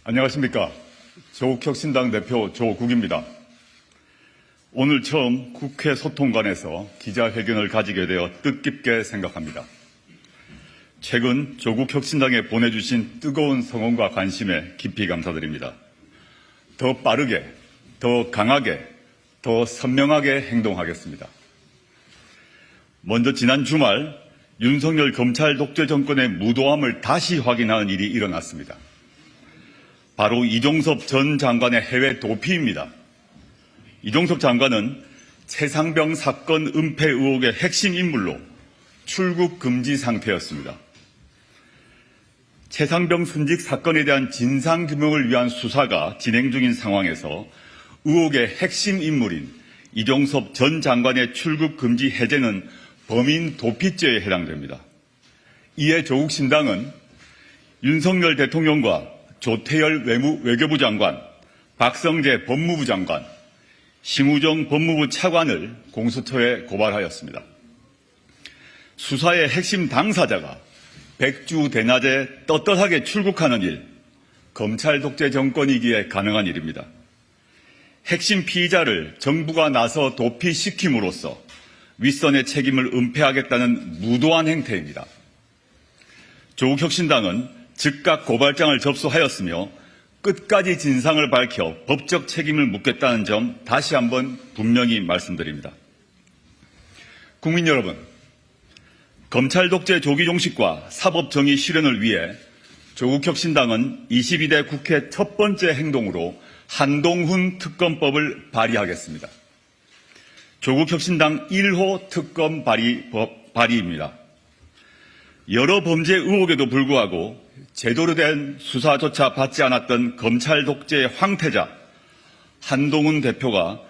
안녕하십니까. 조국혁신당 대표 조국입니다. 오늘 처음 국회 소통관에서 기자회견을 가지게 되어 뜻깊게 생각합니다. 최근 조국혁신당에 보내주신 뜨거운 성원과 관심에 깊이 감사드립니다. 더 빠르게, 더 강하게, 더 선명하게 행동하겠습니다. 먼저 지난 주말 윤석열 검찰 독재 정권의 무도함을 다시 확인하는 일이 일어났습니다. 바로 이종섭 전 장관의 해외 도피입니다. 이종섭 장관은 최상병 사건 은폐 의혹의 핵심 인물로 출국 금지 상태였습니다. 최상병 순직 사건에 대한 진상규명을 위한 수사가 진행 중인 상황에서 의혹의 핵심 인물인 이종섭 전 장관의 출국 금지 해제는 범인 도피죄에 해당됩니다. 이에 조국신당은 윤석열 대통령과 조태열 외교부 장관, 박성재 법무부 장관, 심우정 법무부 차관을 공수처에 고발하였습니다. 수사의 핵심 당사자가 백주 대낮에 떳떳하게 출국하는 일, 검찰 독재 정권이기에 가능한 일입니다. 핵심 피의자를 정부가 나서 도피시킴으로써 윗선의 책임을 은폐하겠다는 무도한 행태입니다. 조국혁신당은 즉각 고발장을 접수하였으며 끝까지 진상을 밝혀 법적 책임을 묻겠다는 점 다시 한번 분명히 말씀드립니다. 국민 여러분, 검찰 독재 조기 종식과 사법 정의 실현을 위해 조국혁신당은 22대 국회 첫 번째 행동으로 한동훈 특검법을 발의하겠습니다. 조국혁신당 1호 특검 발의입니다. 여러 범죄 의혹에도 불구하고 제대로 된 수사조차 받지 않았던 검찰 독재의 황태자 한동훈 대표가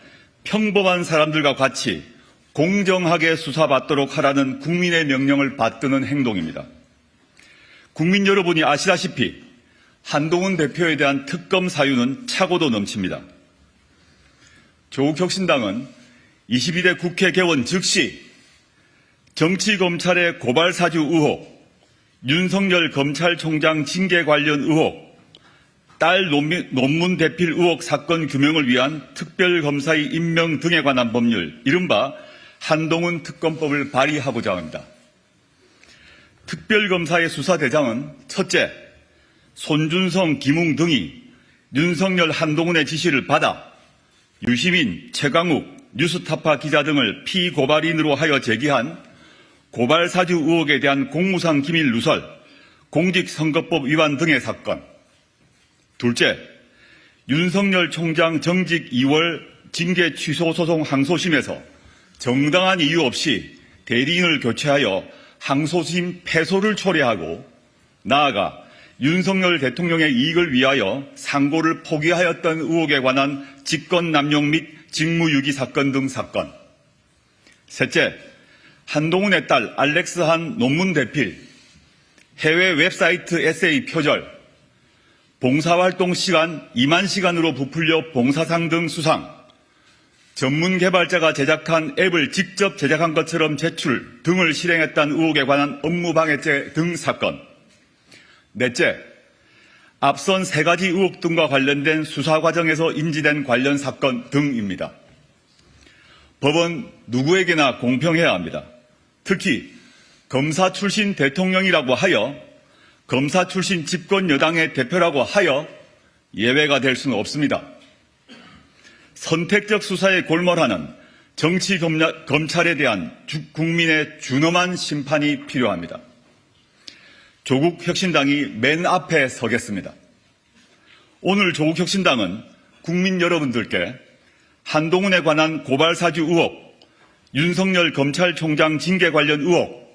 평범한 사람들과 같이 공정하게 수사받도록 하라는 국민의 명령을 받드는 행동입니다. 국민 여러분이 아시다시피 한동훈 대표에 대한 특검 사유는 차고도 넘칩니다. 조국혁신당은 22대 국회 개원 즉시 정치검찰의 고발사주 의혹, 윤석열 검찰총장 징계 관련 의혹, 딸 논문 대필 의혹 사건 규명을 위한 특별검사의 임명 등에 관한 법률, 이른바 한동훈 특검법을 발의하고자 합니다. 특별검사의 수사대장은 첫째, 손준성, 김웅 등이 윤석열, 한동훈의 지시를 받아 유시민, 최강욱, 뉴스타파 기자 등을 피고발인으로 하여 제기한 고발사주 의혹에 대한 공무상 기밀 누설, 공직선거법 위반 등의 사건. 둘째, 윤석열 총장 정직 2월 징계 취소 소송 항소심에서 정당한 이유 없이 대리인을 교체하여 항소심 패소를 초래하고 나아가 윤석열 대통령의 이익을 위하여 상고를 포기하였던 의혹에 관한 직권남용 및 직무유기 사건 등 사건. 셋째, 한동훈의 딸 알렉스한 논문 대필, 해외 웹사이트 에세이 표절, 봉사활동 시간 2만 시간으로 부풀려 봉사상 등 수상, 전문 개발자가 제작한 앱을 직접 제작한 것처럼 제출 등을 실행했다는 의혹에 관한 업무방해죄 등 사건. 넷째, 앞선 세 가지 의혹 등과 관련된 수사 과정에서 인지된 관련 사건 등입니다. 법은 누구에게나 공평해야 합니다. 특히 검사 출신 대통령이라고 하여 검사 출신 집권 여당의 대표라고 하여 예외가 될 수는 없습니다. 선택적 수사에 골몰하는 정치 검찰에 대한 국민의 준엄한 심판이 필요합니다. 조국혁신당이 맨 앞에 서겠습니다. 오늘 조국혁신당은 국민 여러분들께 한동훈에 관한 고발사주 의혹, 윤석열 검찰총장 징계 관련 의혹,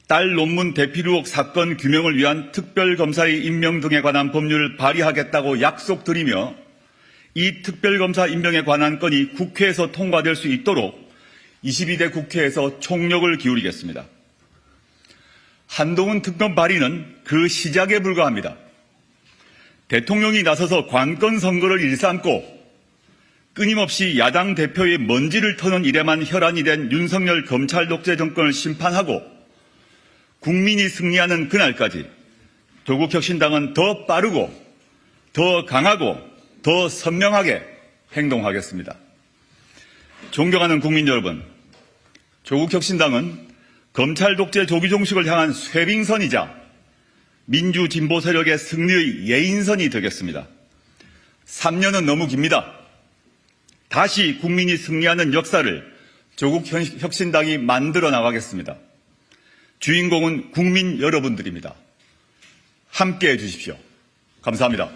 딸 논문 대필 의혹 사건 규명을 위한 특별검사의 임명 등에 관한 법률을 발의하겠다고 약속드리며 이 특별검사 임명에 관한 건이 국회에서 통과될 수 있도록 22대 국회에서 총력을 기울이겠습니다. 한동훈 특검 발의는 그 시작에 불과합니다. 대통령이 나서서 관건 선거를 일삼고 끊임없이 야당 대표의 먼지를 터는 일에만 혈안이 된 윤석열 검찰 독재 정권을 심판하고 국민이 승리하는 그날까지 조국혁신당은 더 빠르고 더 강하고 더 선명하게 행동하겠습니다. 존경하는 국민 여러분, 조국혁신당은 검찰 독재 조기 종식을 향한 쇄빙선이자 민주진보 세력의 승리의 예인선이 되겠습니다. 3년은 너무 깁니다. 다시 국민이 승리하는 역사를 조국혁신당이 만들어 나가겠습니다. 주인공은 국민 여러분들입니다. 함께해 주십시오. 감사합니다.